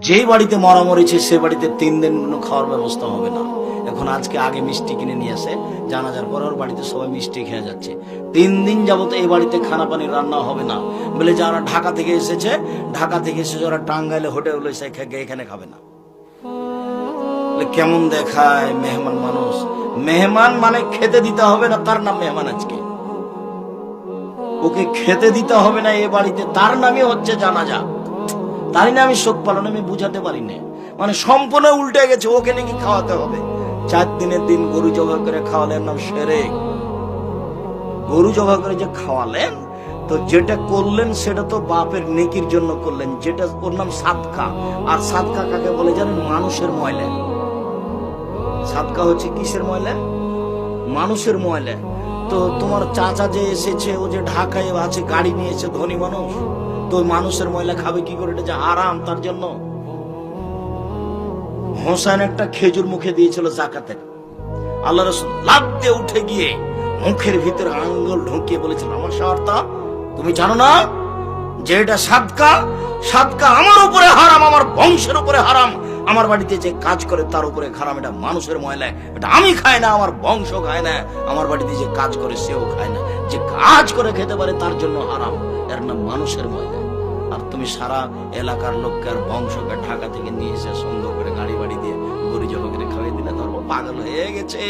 যে বাড়িতে মরা মরেছে সে বাড়িতে 3 দিন কোনো খাওয়ার ব্যবস্থা হবে না। এখন আজকে আগে মিষ্টি কিনে নিয়ে আসে, জানাজার পর ওর বাড়িতে সবাই মিষ্টি খেয়ে যাচ্ছে। 3 দিন যাবত এই বাড়িতে খানা পানি রান্না হবে না বলে যারা ঢাকা থেকে এসেছে, ওরা টাঙ্গাইলে হোটেলে এখানে খাবে না। কেমন দেখায় মেহমান মানুষ। মেহমান মানে খেতে দিতে হবে না, তার নাম মেহমান। আজকে ওকে খেতে দিতে হবে না এ বাড়িতে, তার নামই হচ্ছে জানাজা। তাই না আমি শোক পালন আমি বুঝাতে পারি না, মানে সম্পূর্ণ উল্টে গেছে। ওকে নাকি খাওয়াতে হবে। 4 দিনের দিন গরু জবাই করে খাওয়ালেন, নাম শিরক। গরু জবাই করে যে খাওয়ালেন, তো যেটা করলেন সেটা তো বাপের নেকির জন্য করলেন, যেটা ওর নাম সাদকা। আর সাদকা কাকে বলে জানেন? মানুষের ময়লা। সাদকা হচ্ছে কিসের ময়লা? মানুষের ময়লা। তো তোমার চাচা যে এসেছে, ও যে ঢাকায় আছে, গাড়ি নিয়েছে, ধনী মানুষ, তো মানুষের ময়লা খাবে কি করে? এটা যে হারাম তার জন্য। হোসেন একটা খেজুর মুখে দিয়েছিল জাকাতের। আল্লাহ রাসূল লাফ দিয়ে উঠে গিয়ে মুখের ভিতরে আঙ্গুল ঢুকিয়ে বলেছিল, আমার শাহরতা, তুমি জানো না যে এটা সাদকা? সাদকা আমার উপরে হারাম, আমার বংশের উপরে হারাম, আমার বাড়িতে যে কাজ করে তার উপরে হারাম। এটা মানুষের ময়লা, এটা আমি খাই না, আমার বংশ খায় না, আমার বাড়িতে যে কাজ করে সেও খায় না। যে কাজ করে খেতে পারে তার জন্য হারাম, এর নাম মানুষের ময়লা। আর তুমি সারা এলাকার লোককে আর বংশকে ঢাকা থেকে নিয়ে এসে সুন্দর করে গাড়ি বাড়ি দিয়ে গরু জবাই করে খাওয়াই দিলে, তার পাগল হয়ে গেছে।